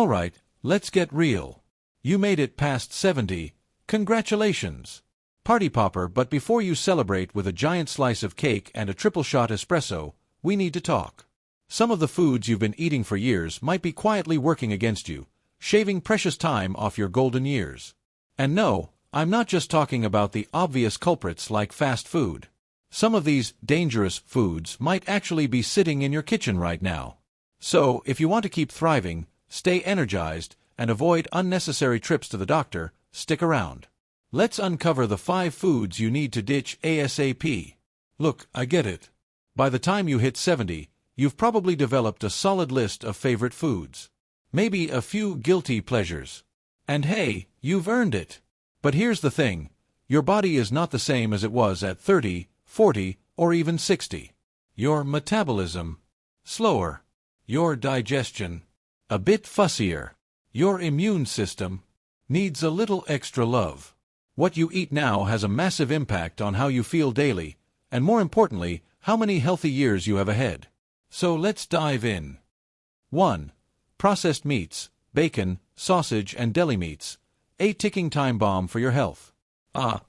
Alright, let's get real. You made it past 70. Congratulations! Party popper, but before you celebrate with a giant slice of cake and a triple shot espresso, we need to talk. Some of the foods you've been eating for years might be quietly working against you, shaving precious time off your golden years. And no, I'm not just talking about the obvious culprits like fast food. Some of these dangerous foods might actually be sitting in your kitchen right now. So, if you want to keep thriving, stay energized, and avoid unnecessary trips to the doctor, stick around. Let's uncover the 5 foods you need to ditch ASAP. Look, I get it. By the time you hit 70, you've probably developed a solid list of favorite foods. Maybe a few guilty pleasures. And hey, you've earned it. But here's the thing. Your body is not the same as it was at 30, 40, or even 60. Your metabolism, slower. Your digestion, a bit fussier. Your immune system needs a little extra love. What you eat now has a massive impact on how you feel daily, and more importantly, how many healthy years you have ahead. So let's dive in. 1. Processed meats, bacon, sausage, and deli meats. A ticking time bomb for your health.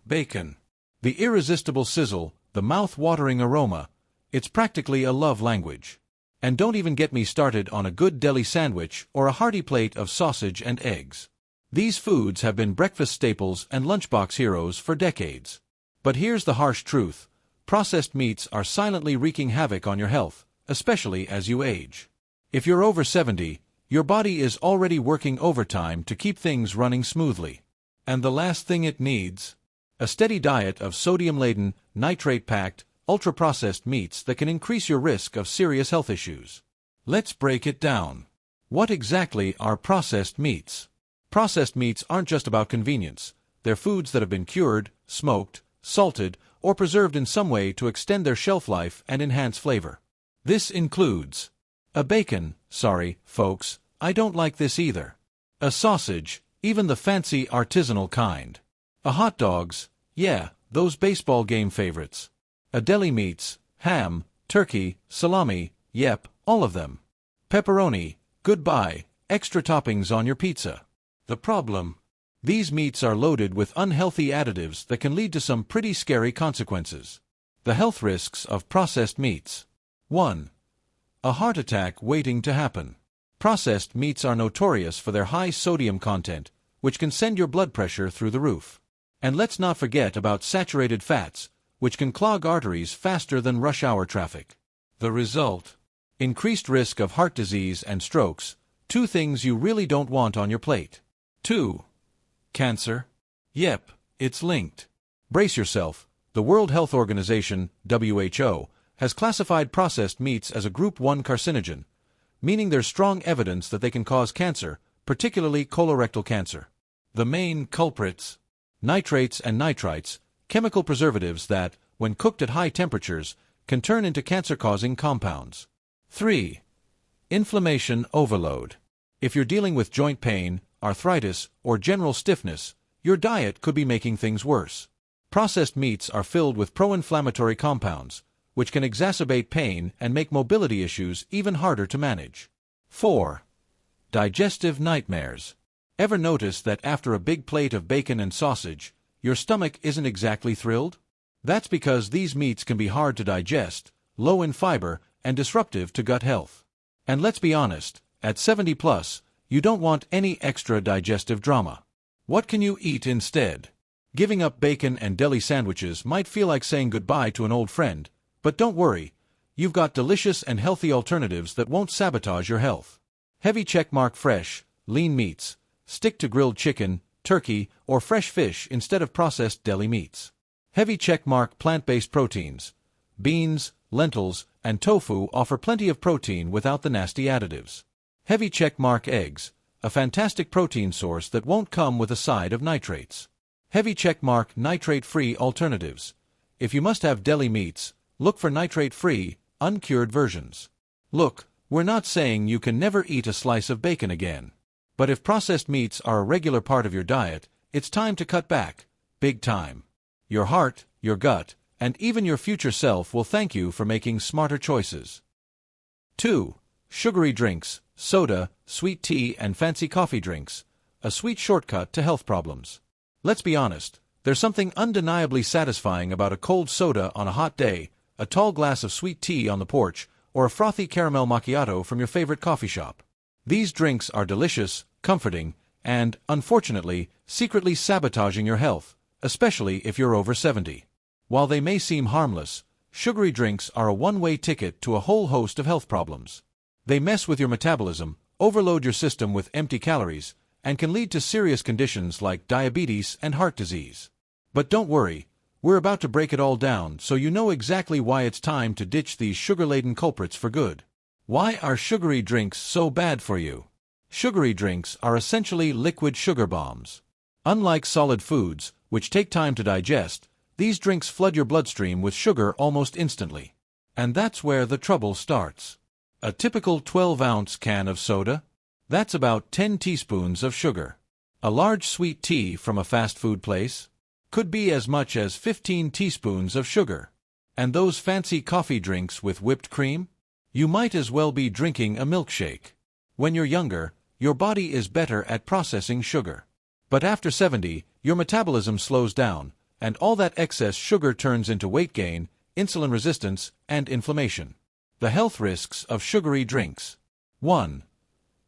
Bacon. The irresistible sizzle, the mouth-watering aroma. It's practically a love language. And don't even get me started on a good deli sandwich or a hearty plate of sausage and eggs. These foods have been breakfast staples and lunchbox heroes for decades. But here's the harsh truth. Processed meats are silently wreaking havoc on your health, especially as you age. If you're over 70, your body is already working overtime to keep things running smoothly. And the last thing it needs? A steady diet of sodium-laden, nitrate-packed, ultra-processed meats that can increase your risk of serious health issues. Let's break it down. What exactly are processed meats? Processed meats aren't just about convenience. They're foods that have been cured, smoked, salted, or preserved in some way to extend their shelf life and enhance flavor. This includes a bacon, sorry, folks, I don't like this either. A sausage, even the fancy artisanal kind. A hot dogs, yeah, those baseball game favorites. A deli meats, ham, turkey, salami, yep, all of them. Pepperoni, goodbye, extra toppings on your pizza. The problem? These meats are loaded with unhealthy additives that can lead to some pretty scary consequences. The health risks of processed meats. 1. A heart attack waiting to happen. Processed meats are notorious for their high sodium content, which can send your blood pressure through the roof. And let's not forget about saturated fats, which can clog arteries faster than rush hour traffic. The result? Increased risk of heart disease and strokes, 2 things you really don't want on your plate. 2. Cancer? Yep, it's linked. Brace yourself. The World Health Organization, WHO, has classified processed meats as a Group 1 carcinogen, meaning there's strong evidence that they can cause cancer, particularly colorectal cancer. The main culprits? Nitrates and nitrites, chemical preservatives that, when cooked at high temperatures, can turn into cancer-causing compounds. 3. Inflammation overload. If you're dealing with joint pain, arthritis, or general stiffness, your diet could be making things worse. Processed meats are filled with pro-inflammatory compounds, which can exacerbate pain and make mobility issues even harder to manage. 4. Digestive nightmares. Ever notice that after a big plate of bacon and sausage, your stomach isn't exactly thrilled? That's because these meats can be hard to digest, low in fiber, and disruptive to gut health. And let's be honest, at 70 plus, you don't want any extra digestive drama. What can you eat instead? Giving up bacon and deli sandwiches might feel like saying goodbye to an old friend, but don't worry, you've got delicious and healthy alternatives that won't sabotage your health. Heavy checkmark fresh, lean meats. Stick to grilled chicken, turkey, or fresh fish instead of processed deli meats. Heavy checkmark plant-based proteins. Beans, lentils, and tofu offer plenty of protein without the nasty additives. Heavy checkmark eggs, a fantastic protein source that won't come with a side of nitrates. Heavy checkmark nitrate-free alternatives. If you must have deli meats, look for nitrate-free, uncured versions. Look, we're not saying you can never eat a slice of bacon again. But if processed meats are a regular part of your diet, it's time to cut back, big time. Your heart, your gut, and even your future self will thank you for making smarter choices. 2. Sugary drinks, soda, sweet tea, and fancy coffee drinks, a sweet shortcut to health problems. Let's be honest, there's something undeniably satisfying about a cold soda on a hot day, a tall glass of sweet tea on the porch, or a frothy caramel macchiato from your favorite coffee shop. These drinks are delicious, comforting, and, unfortunately, secretly sabotaging your health, especially if you're over 70. While they may seem harmless, sugary drinks are a one-way ticket to a whole host of health problems. They mess with your metabolism, overload your system with empty calories, and can lead to serious conditions like diabetes and heart disease. But don't worry, we're about to break it all down so you know exactly why it's time to ditch these sugar-laden culprits for good. Why are sugary drinks so bad for you? Sugary drinks are essentially liquid sugar bombs. Unlike solid foods, which take time to digest, these drinks flood your bloodstream with sugar almost instantly. And that's where the trouble starts. A typical 12-ounce can of soda? That's about 10 teaspoons of sugar. A large sweet tea from a fast food place? Could be as much as 15 teaspoons of sugar. And those fancy coffee drinks with whipped cream? You might as well be drinking a milkshake. When you're younger, your body is better at processing sugar. But after 70, your metabolism slows down, and all that excess sugar turns into weight gain, insulin resistance, and inflammation. The health risks of sugary drinks. 1.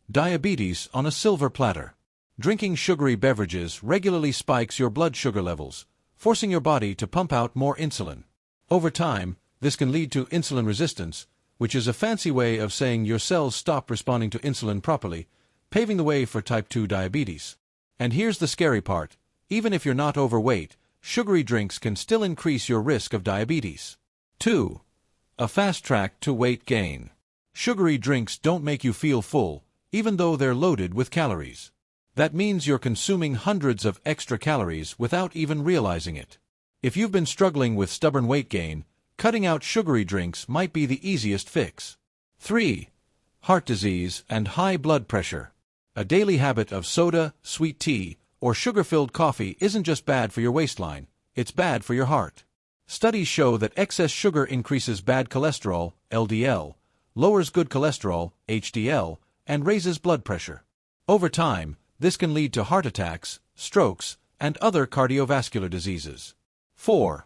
Diabetes on a silver platter. Drinking sugary beverages regularly spikes your blood sugar levels, forcing your body to pump out more insulin. Over time, this can lead to insulin resistance, which is a fancy way of saying your cells stop responding to insulin properly, paving the way for type 2 diabetes. And here's the scary part. Even if you're not overweight, sugary drinks can still increase your risk of diabetes. 2. A fast track to weight gain. Sugary drinks don't make you feel full, even though they're loaded with calories. That means you're consuming hundreds of extra calories without even realizing it. If you've been struggling with stubborn weight gain, cutting out sugary drinks might be the easiest fix. 3. Heart disease and high blood pressure. A daily habit of soda, sweet tea, or sugar-filled coffee isn't just bad for your waistline, it's bad for your heart. Studies show that excess sugar increases bad cholesterol, LDL, lowers good cholesterol, HDL, and raises blood pressure. Over time, this can lead to heart attacks, strokes, and other cardiovascular diseases. 4.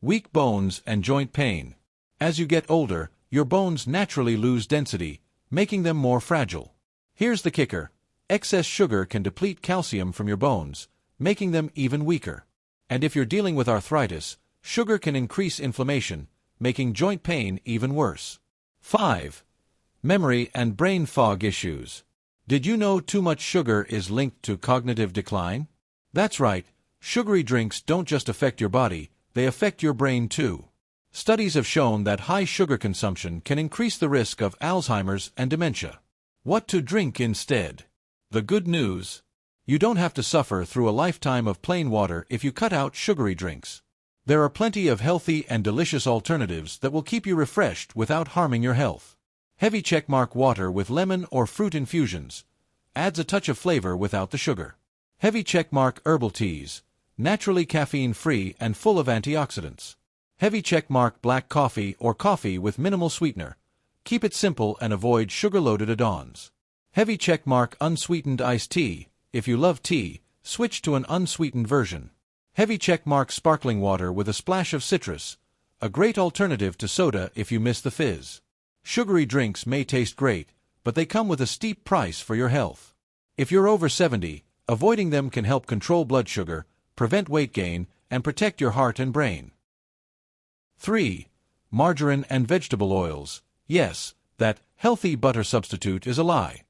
Weak bones and joint pain. As you get older, your bones naturally lose density, making them more fragile. Here's the kicker. Excess sugar can deplete calcium from your bones, making them even weaker. And if you're dealing with arthritis, sugar can increase inflammation, making joint pain even worse. 5. Memory and brain fog issues. Did you know too much sugar is linked to cognitive decline? That's right, sugary drinks don't just affect your body, they affect your brain too. Studies have shown that high sugar consumption can increase the risk of Alzheimer's and dementia. What to drink instead? The good news: you don't have to suffer through a lifetime of plain water if you cut out sugary drinks. There are plenty of healthy and delicious alternatives that will keep you refreshed without harming your health. Heavy checkmark water with lemon or fruit infusions. Adds a touch of flavor without the sugar. Heavy checkmark herbal teas. Naturally caffeine-free and full of antioxidants. Heavy checkmark black coffee or coffee with minimal sweetener. Keep it simple and avoid sugar-loaded add-ons. Heavy checkmark unsweetened iced tea. If you love tea, switch to an unsweetened version. Heavy checkmark sparkling water with a splash of citrus. A great alternative to soda if you miss the fizz. Sugary drinks may taste great, but they come with a steep price for your health. If you're over 70, avoiding them can help control blood sugar, prevent weight gain, and protect your heart and brain. 3. Margarine and vegetable oils. Yes, that healthy butter substitute is a lie.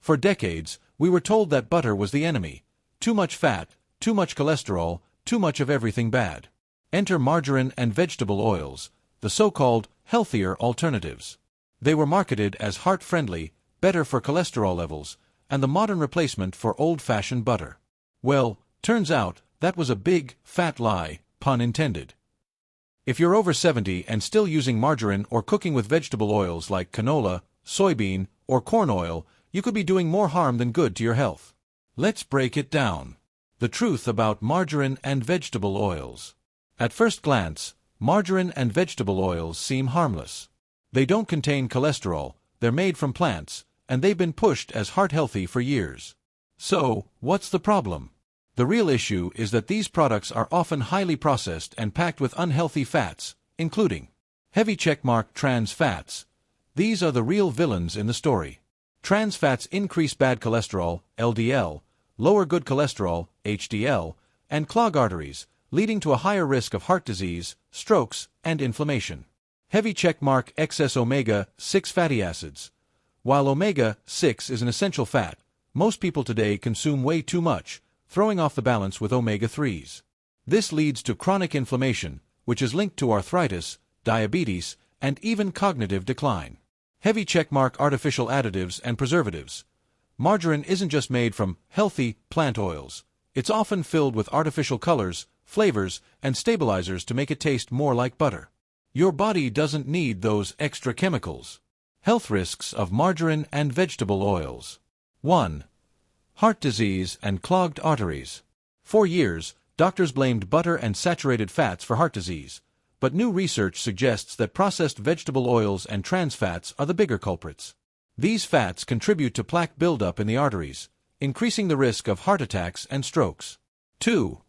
For decades, we were told that butter was the enemy. Too much fat, too much cholesterol, too much of everything bad. Enter margarine and vegetable oils, the so-called healthier alternatives. They were marketed as heart-friendly, better for cholesterol levels, and the modern replacement for old-fashioned butter. Well, turns out that was a big, fat lie, pun intended. If you're over 70 and still using margarine or cooking with vegetable oils like canola, soybean, or corn oil, you could be doing more harm than good to your health. Let's break it down. The truth about margarine and vegetable oils. At first glance, margarine and vegetable oils seem harmless. They don't contain cholesterol, they're made from plants, and they've been pushed as heart-healthy for years. So, what's the problem? The real issue is that these products are often highly processed and packed with unhealthy fats, including heavy checkmark trans fats. These are the real villains in the story. Trans fats increase bad cholesterol, LDL, lower good cholesterol, HDL, and clog arteries, leading to a higher risk of heart disease, strokes, and inflammation. Heavy checkmark excess omega-6 fatty acids. While omega-6 is an essential fat, most people today consume way too much, throwing off the balance with omega-3s. This leads to chronic inflammation, which is linked to arthritis, diabetes, and even cognitive decline. Heavy checkmark artificial additives and preservatives. Margarine isn't just made from healthy plant oils. It's often filled with artificial colors, flavors, and stabilizers to make it taste more like butter. Your body doesn't need those extra chemicals. Health risks of margarine and vegetable oils. 1. Heart disease and clogged arteries. For years, doctors blamed butter and saturated fats for heart disease, but new research suggests that processed vegetable oils and trans fats are the bigger culprits. These fats contribute to plaque buildup in the arteries, increasing the risk of heart attacks and strokes. 2.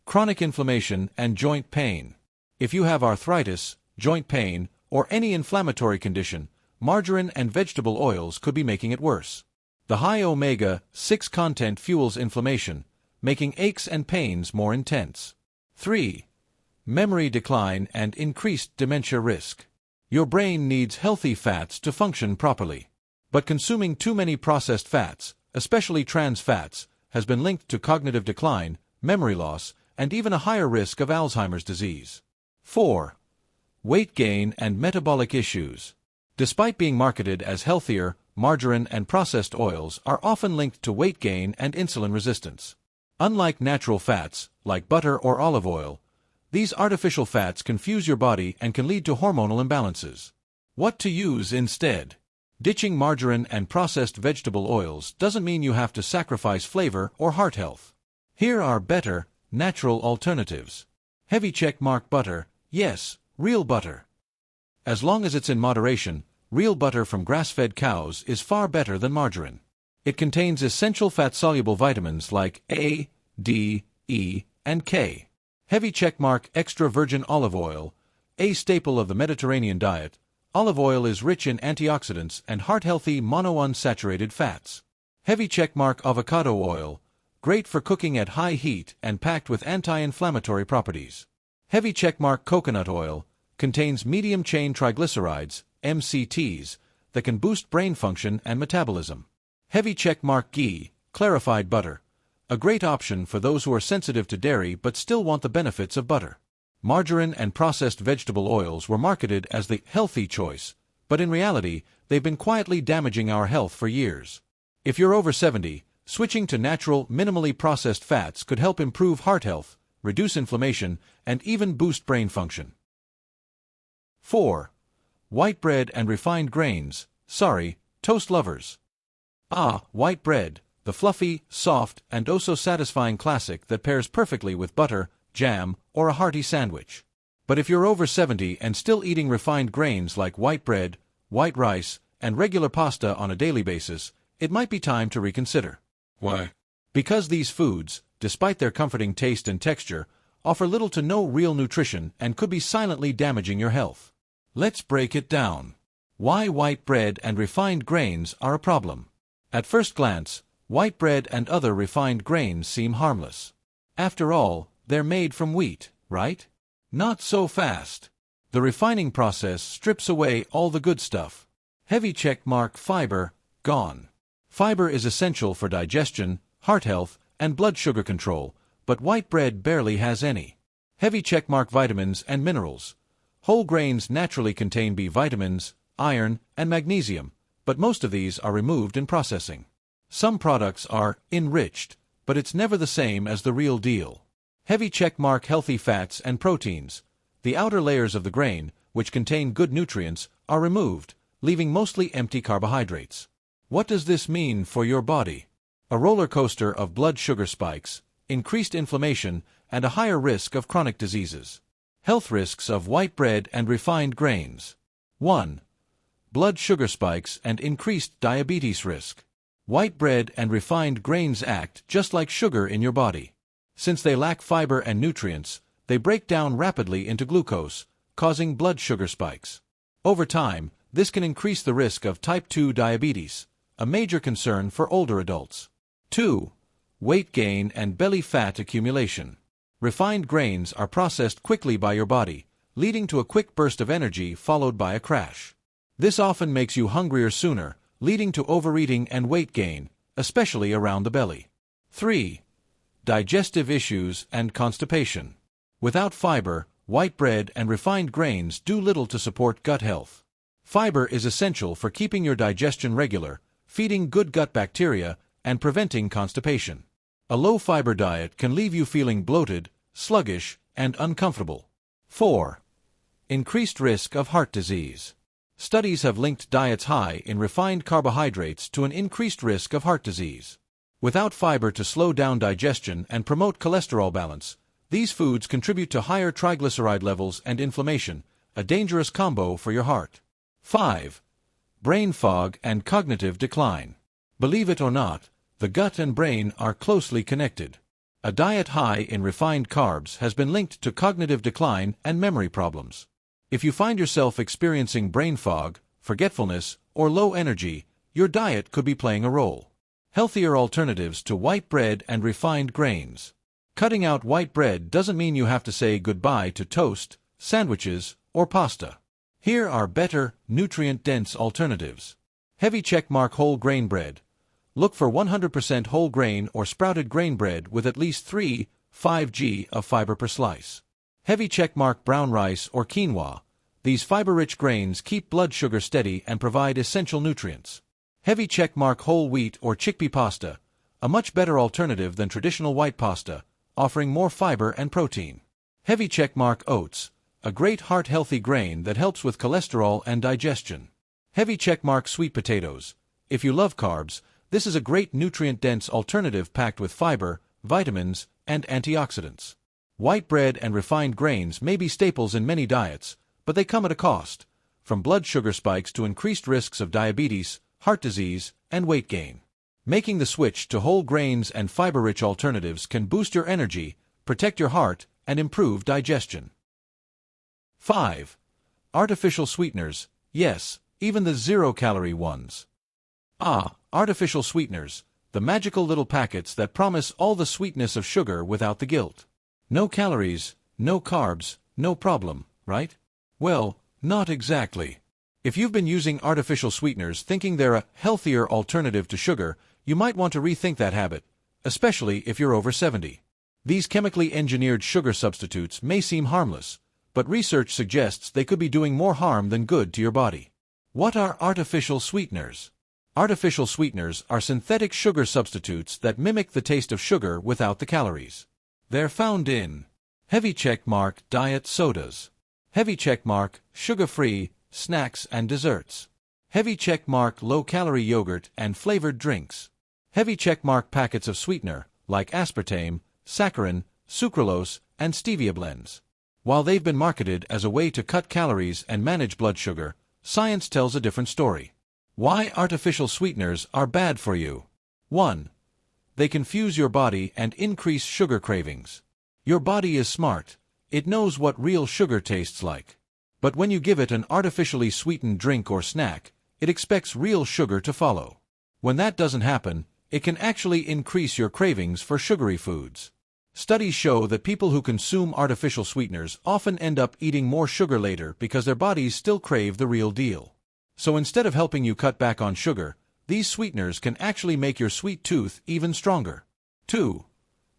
Chronic inflammation and joint pain. If you have arthritis, joint pain, or any inflammatory condition, margarine and vegetable oils could be making it worse. The high omega-6 content fuels inflammation, making aches and pains more intense. 3. Memory decline and increased dementia risk. Your brain needs healthy fats to function properly. But consuming too many processed fats, especially trans fats, has been linked to cognitive decline, memory loss, and even a higher risk of Alzheimer's disease. 4. Weight gain and metabolic issues. Despite being marketed as healthier, margarine and processed oils are often linked to weight gain and insulin resistance. Unlike natural fats, like butter or olive oil, these artificial fats confuse your body and can lead to hormonal imbalances. What to use instead? Ditching margarine and processed vegetable oils doesn't mean you have to sacrifice flavor or heart health. Here are better, natural alternatives. Heavy checkmark butter, yes, real butter. As long as it's in moderation, real butter from grass-fed cows is far better than margarine. It contains essential fat-soluble vitamins like A, D, E, and K. Heavy checkmark extra virgin olive oil, a staple of the Mediterranean diet. Olive oil is rich in antioxidants and heart-healthy monounsaturated fats. Heavy checkmark avocado oil, great for cooking at high heat and packed with anti-inflammatory properties. Heavy checkmark coconut oil contains medium-chain triglycerides, MCTs, that can boost brain function and metabolism. Heavy checkmark ghee, clarified butter, a great option for those who are sensitive to dairy but still want the benefits of butter. Margarine and processed vegetable oils were marketed as the healthy choice, but in reality, they've been quietly damaging our health for years. If you're over 70, switching to natural, minimally processed fats could help improve heart health, reduce inflammation, and even boost brain function. 4. White bread and refined grains. Sorry, toast lovers. White bread, the fluffy, soft, and oh-so-satisfying classic that pairs perfectly with butter, jam, or a hearty sandwich. But if you're over 70 and still eating refined grains like white bread, white rice, and regular pasta on a daily basis, it might be time to reconsider. Why? Because these foods, despite their comforting taste and texture, offer little to no real nutrition and could be silently damaging your health. Let's break it down. Why white bread and refined grains are a problem. At first glance, white bread and other refined grains seem harmless. After all, they're made from wheat, right? Not so fast. The refining process strips away all the good stuff. Heavy checkmark fiber, gone. Fiber is essential for digestion, heart health, and blood sugar control, but white bread barely has any. Heavy checkmark vitamins and minerals. Whole grains naturally contain B vitamins, iron, and magnesium, but most of these are removed in processing. Some products are enriched, but it's never the same as the real deal. Heavy checkmark healthy fats and proteins. The outer layers of the grain, which contain good nutrients, are removed, leaving mostly empty carbohydrates. What does this mean for your body? A roller coaster of blood sugar spikes, increased inflammation, and a higher risk of chronic diseases. Health risks of white bread and refined grains. 1. blood sugar spikes, and increased diabetes risk. White bread and refined grains act just like sugar in your body. Since they lack fiber and nutrients, they break down rapidly into glucose, causing blood sugar spikes. Over time, this can increase the risk of type 2 diabetes, a major concern for older adults. 2. Weight gain and belly fat accumulation. Refined grains are processed quickly by your body, leading to a quick burst of energy followed by a crash. This often makes you hungrier sooner, leading to overeating and weight gain, especially around the belly. 3. Digestive issues and constipation. Without fiber, white bread and refined grains do little to support gut health. Fiber is essential for keeping your digestion regular, feeding good gut bacteria, and preventing constipation. A low-fiber diet can leave you feeling bloated, sluggish, and uncomfortable. 4. Increased risk of heart disease. Studies have linked diets high in refined carbohydrates to an increased risk of heart disease. Without fiber to slow down digestion and promote cholesterol balance, these foods contribute to higher triglyceride levels and inflammation, a dangerous combo for your heart. 5. Brain fog and cognitive decline. Believe it or not, the gut and brain are closely connected. A diet high in refined carbs has been linked to cognitive decline and memory problems. If you find yourself experiencing brain fog, forgetfulness, or low energy, your diet could be playing a role. Healthier alternatives to white bread and refined grains. Cutting out white bread doesn't mean you have to say goodbye to toast, sandwiches, or pasta. Here are better, nutrient-dense alternatives. Heavy checkmark whole grain bread. Look for 100% whole grain or sprouted grain bread with at least 3-5 g of fiber per slice. Heavy checkmark brown rice or quinoa. These fiber-rich grains keep blood sugar steady and provide essential nutrients. Heavy checkmark whole wheat or chickpea pasta, a much better alternative than traditional white pasta, offering more fiber and protein. Heavy checkmark oats, a great heart-healthy grain that helps with cholesterol and digestion. Heavy checkmark sweet potatoes. If you love carbs, this is a great nutrient-dense alternative packed with fiber, vitamins, and antioxidants. White bread and refined grains may be staples in many diets, but they come at a cost, from blood sugar spikes to increased risks of diabetes, heart disease, and weight gain. Making the switch to whole grains and fiber-rich alternatives can boost your energy, protect your heart, and improve digestion. 5. Artificial sweeteners. Yes, even the zero-calorie ones. Artificial sweeteners, the magical little packets that promise all the sweetness of sugar without the guilt. No calories, no carbs, no problem, right? Well, not exactly. If you've been using artificial sweeteners thinking they're a healthier alternative to sugar, you might want to rethink that habit, especially if you're over 70. These chemically engineered sugar substitutes may seem harmless, but research suggests they could be doing more harm than good to your body. What are artificial sweeteners? Artificial sweeteners are synthetic sugar substitutes that mimic the taste of sugar without the calories. They're found in heavy checkmark diet sodas, heavy checkmark sugar-free snacks and desserts, heavy checkmark low-calorie yogurt and flavored drinks, heavy checkmark packets of sweetener like aspartame, saccharin, sucralose, and stevia blends. While they've been marketed as a way to cut calories and manage blood sugar, science tells a different story. Why artificial sweeteners are bad for you. 1. They confuse your body and increase sugar cravings. Your body is smart. It knows what real sugar tastes like. But when you give it an artificially sweetened drink or snack, it expects real sugar to follow. When that doesn't happen, it can actually increase your cravings for sugary foods. Studies show that people who consume artificial sweeteners often end up eating more sugar later because their bodies still crave the real deal. So instead of helping you cut back on sugar, these sweeteners can actually make your sweet tooth even stronger. 2.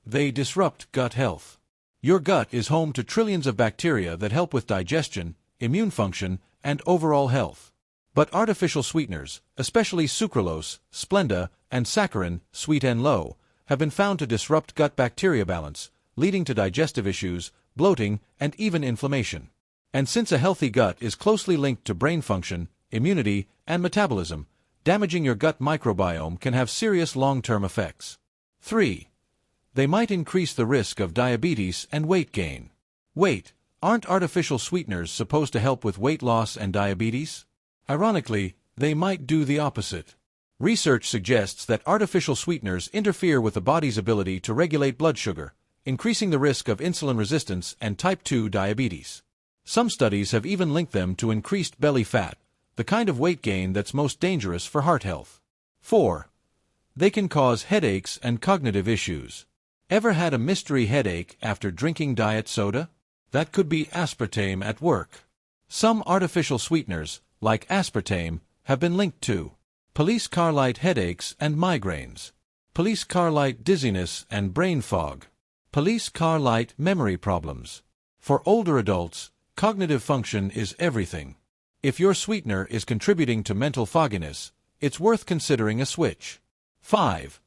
They disrupt gut health. Your gut is home to trillions of bacteria that help with digestion, immune function, and overall health. But artificial sweeteners, especially sucralose, Splenda, and saccharin, sweet and low, have been found to disrupt gut bacteria balance, leading to digestive issues, bloating, and even inflammation. And since a healthy gut is closely linked to brain function, immunity, and metabolism, damaging your gut microbiome can have serious long-term effects. 3. They might increase the risk of diabetes and weight gain. Wait, aren't artificial sweeteners supposed to help with weight loss and diabetes? Ironically, they might do the opposite. Research suggests that artificial sweeteners interfere with the body's ability to regulate blood sugar, increasing the risk of insulin resistance and type 2 diabetes. Some studies have even linked them to increased belly fat, the kind of weight gain that's most dangerous for heart health. 4. They can cause headaches and cognitive issues. Ever had a mystery headache after drinking diet soda? That could be aspartame at work. Some artificial sweeteners, like aspartame, have been linked to police car light headaches and migraines, police car light dizziness and brain fog, police car light memory problems. For older adults, cognitive function is everything. If your sweetener is contributing to mental fogginess, it's worth considering a switch. 5.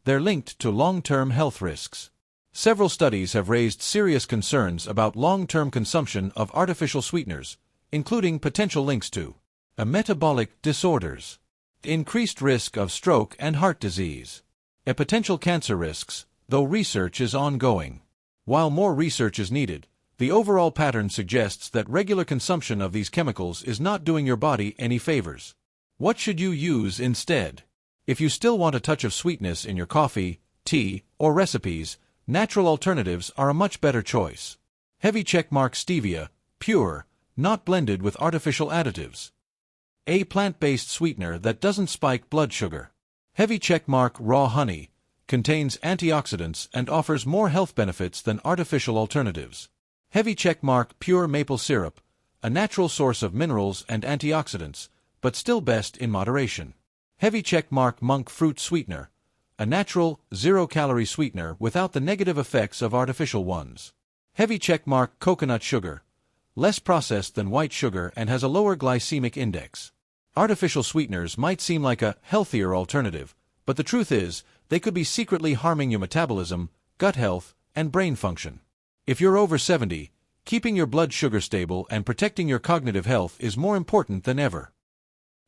They're linked to long-term health risks. Several studies have raised serious concerns about long-term consumption of artificial sweeteners, including potential links to metabolic disorders, increased risk of stroke and heart disease, and potential cancer risks, though research is ongoing. While more research is needed, the overall pattern suggests that regular consumption of these chemicals is not doing your body any favors. What should you use instead? If you still want a touch of sweetness in your coffee, tea, or recipes, natural alternatives are a much better choice. Heavy checkmark stevia, pure, not blended with artificial additives. A plant-based sweetener that doesn't spike blood sugar. Heavy checkmark raw honey, contains antioxidants and offers more health benefits than artificial alternatives. Heavy checkmark pure maple syrup, a natural source of minerals and antioxidants, but still best in moderation. Heavy checkmark monk fruit sweetener, a natural, zero-calorie sweetener without the negative effects of artificial ones. Heavy checkmark coconut sugar, less processed than white sugar and has a lower glycemic index. Artificial sweeteners might seem like a healthier alternative, but the truth is, they could be secretly harming your metabolism, gut health, and brain function. If you're over 70, keeping your blood sugar stable and protecting your cognitive health is more important than ever.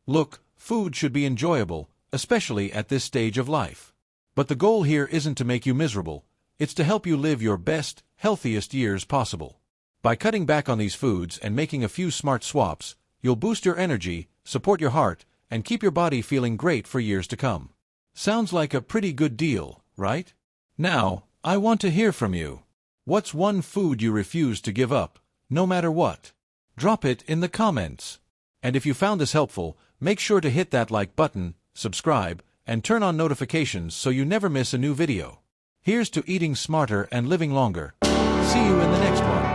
Look, food should be enjoyable, especially at this stage of life. But the goal here isn't to make you miserable, it's to help you live your best, healthiest years possible. By cutting back on these foods and making a few smart swaps, you'll boost your energy, support your heart, and keep your body feeling great for years to come. Sounds like a pretty good deal, right? Now, I want to hear from you. What's one food you refuse to give up, no matter what? Drop it in the comments. And if you found this helpful, make sure to hit that like button, subscribe, and turn on notifications so you never miss a new video. Here's to eating smarter and living longer. See you in the next one.